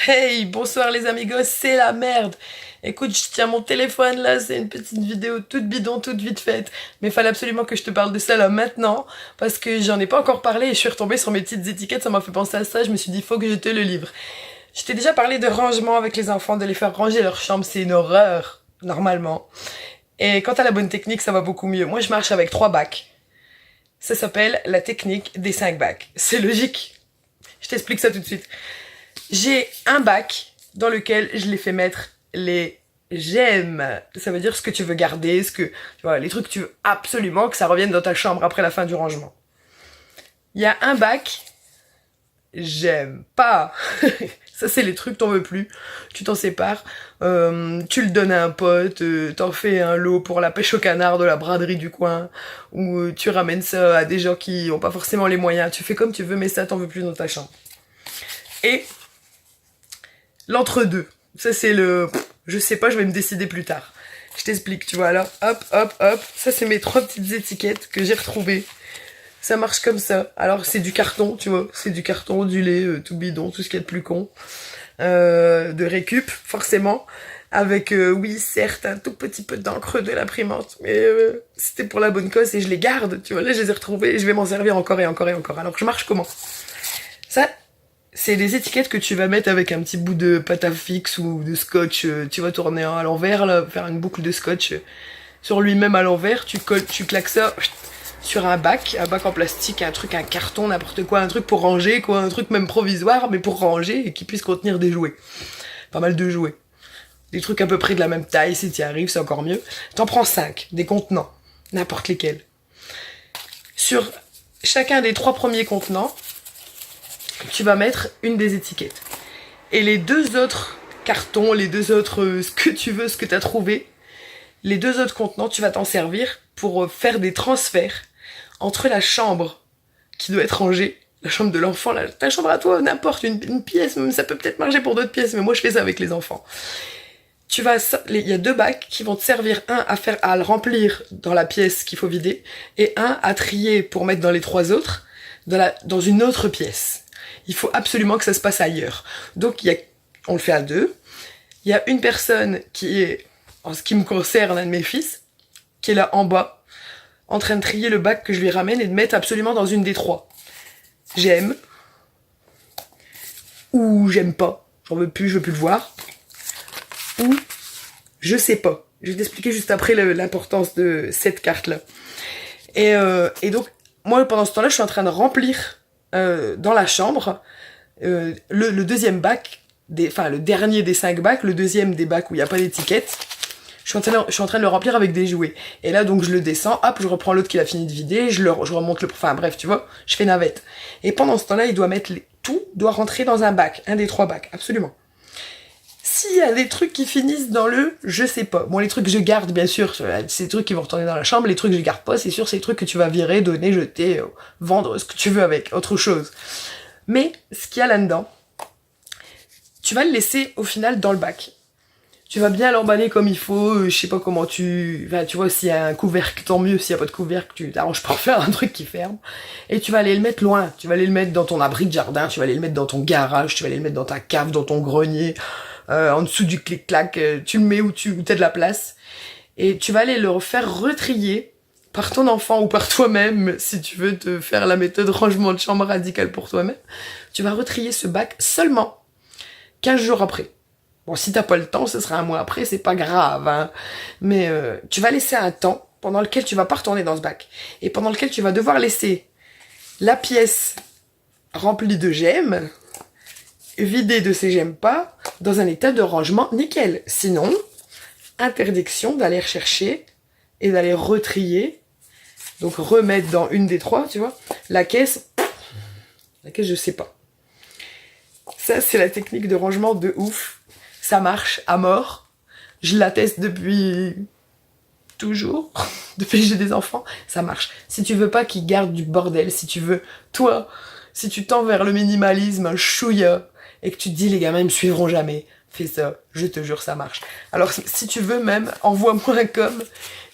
Hey, bonsoir les amigos, c'est la merde. Écoute, je tiens mon téléphone là, c'est une petite vidéo toute bidon, toute vite faite. Mais il fallait absolument que je te parle de ça là maintenant, parce que j'en ai pas encore parlé et je suis retombée sur mes petites étiquettes, ça m'a fait penser à ça, je me suis dit, faut que je te le livre. Je t'ai déjà parlé de rangement avec les enfants, de les faire ranger leur chambre, c'est une horreur, normalement. Et quand t'as la bonne technique, ça va beaucoup mieux. Moi, je marche avec 3 bacs. Ça s'appelle la technique des 5 bacs. C'est logique. Je t'explique ça tout de suite. J'ai un bac dans lequel je les fais mettre les j'aime. Ça veut dire ce que tu veux garder, tu vois, les trucs que tu veux absolument que ça revienne dans ta chambre après la fin du rangement. Il y a un bac j'aime pas. Ça, c'est les trucs t'en veux plus. Tu t'en sépares. Tu le donnes à un pote. T'en fais un lot pour la pêche au canard de la braderie du coin. Ou tu ramènes ça à des gens qui ont pas forcément les moyens. Tu fais comme tu veux, mais ça, t'en veux plus dans ta chambre. Et l'entre-deux. Ça, c'est le... Je sais pas, je vais me décider plus tard. Je t'explique, tu vois. Alors, hop, hop, hop. Ça, c'est mes 3 petites étiquettes que j'ai retrouvées. Ça marche comme ça. Alors, c'est du carton, tu vois. C'est du carton, du lait, tout bidon, tout ce qu'il y a de plus con. De récup, forcément. Avec, oui, certes, un tout petit peu d'encre de l'imprimante. Mais c'était pour la bonne cause et je les garde, tu vois. Là, je les ai retrouvées et je vais m'en servir encore et encore et encore. Alors, je marche comment? Ça, c'est des étiquettes que tu vas mettre avec un petit bout de pâte à fixe ou de scotch. Tu vas tourner à l'envers, là, faire une boucle de scotch sur lui-même à l'envers. Tu colles, tu claques ça sur un bac en plastique, un truc, un carton, n'importe quoi, un truc pour ranger, quoi, un truc même provisoire, mais pour ranger et qui puisse contenir des jouets. Pas mal de jouets. Des trucs à peu près de la même taille, si t'y arrives, c'est encore mieux. T'en prends 5, des contenants, n'importe lesquels. Sur chacun des 3 premiers contenants, tu vas mettre une des étiquettes. Et les 2 autres cartons, les 2 autres ce que tu veux, ce que tu as trouvé, les 2 autres contenants, tu vas t'en servir pour faire des transferts entre la chambre qui doit être rangée, la chambre de l'enfant, ta chambre à toi, n'importe, une pièce, même ça peut peut-être marcher pour d'autres pièces, mais moi je fais ça avec les enfants. Il y a 2 bacs qui vont te servir, un à le remplir dans la pièce qu'il faut vider, et un à trier pour mettre dans les 3 autres, dans une autre pièce. Il faut absolument que ça se passe ailleurs. Donc on le fait à 2. Il y a une personne qui est, en ce qui me concerne, un de mes fils, qui est là en bas, en train de trier le bac que je lui ramène et de mettre absolument dans une des 3. J'aime, ou j'aime pas, j'en veux plus, je veux plus le voir, ou je sais pas. Je vais t'expliquer juste après l'importance de cette carte-là. Et donc, moi, pendant ce temps-là, je suis en train de remplir dans la chambre le deuxième bac, le dernier des 5 bacs, le deuxième des bacs où il n'y a pas d'étiquette. Je suis en train de le remplir avec des jouets. Et là, donc, je le descends, hop, je reprends l'autre qu'il a fini de vider, je remonte enfin, bref, tu vois, je fais navette. Et pendant ce temps-là, il doit tout doit rentrer dans un bac, un des 3 bacs, absolument. S'il y a des trucs qui finissent dans le je sais pas. Bon, les trucs que je garde, bien sûr, c'est des trucs qui vont retourner dans la chambre. Les trucs que je garde pas, c'est sûr, c'est des trucs que tu vas virer, donner, jeter, vendre, ce que tu veux avec, autre chose. Mais, ce qu'il y a là-dedans, tu vas le laisser, au final, dans le bac. Tu vas bien l'emballer comme il faut, je sais pas comment tu vois, s'il y a un couvercle, tant mieux, s'il y a pas de couvercle, tu t'arranges pour faire un truc qui ferme. Et tu vas aller le mettre loin, tu vas aller le mettre dans ton abri de jardin, tu vas aller le mettre dans ton garage, tu vas aller le mettre dans ta cave, dans ton grenier, en dessous du clic-clac, tu le mets où t'as de la place. Et tu vas aller le faire retrier par ton enfant ou par toi-même, si tu veux te faire la méthode rangement de chambre radicale pour toi-même. Tu vas retrier ce bac seulement 15 jours après. Bon, si t'as pas le temps, ce sera un mois après, c'est pas grave, hein. Mais tu vas laisser un temps pendant lequel tu vas pas retourner dans ce bac. Et pendant lequel tu vas devoir laisser la pièce remplie de j'aime, vidée de ces j'aime pas, dans un état de rangement nickel. Sinon, interdiction d'aller rechercher et d'aller retrier, donc remettre dans une des 3, tu vois, la caisse, je sais pas. Ça, c'est la technique de rangement de ouf. Ça marche à mort. Je la teste depuis toujours. Depuis que j'ai des enfants, ça marche. Si tu veux pas qu'ils gardent du bordel, si tu veux, toi, si tu tends vers le minimalisme, un chouïa, et que tu te dis les gamins ils me suivront jamais, fais ça, je te jure ça marche. Alors si tu veux même, envoie-moi un com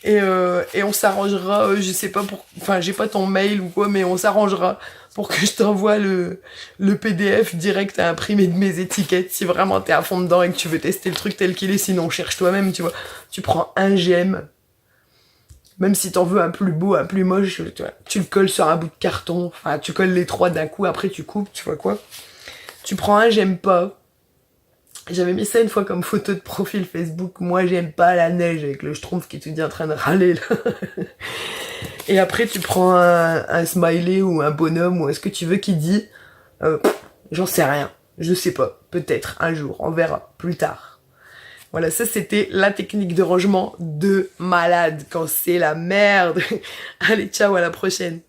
et on s'arrangera, je sais pas enfin j'ai pas ton mail ou quoi, mais on s'arrangera pour que je t'envoie le PDF direct à imprimer de mes étiquettes si vraiment t'es à fond dedans et que tu veux tester le truc tel qu'il est, sinon cherche toi-même, tu vois. Tu prends un gemme, même si t'en veux un plus beau, un plus moche, tu le colles sur un bout de carton, enfin tu colles les 3 d'un coup, après tu coupes, tu vois quoi. Tu prends un j'aime pas. J'avais mis ça une fois comme photo de profil Facebook. Moi, j'aime pas la neige avec le schtroumpf qui te dit en train de râler, là. Et après, tu prends un smiley ou un bonhomme ou ce que tu veux qui dit j'en sais rien. Je sais pas. Peut-être un jour. On verra. Plus tard. Voilà, ça c'était la technique de rangement de malade quand c'est la merde. Allez, ciao, à la prochaine.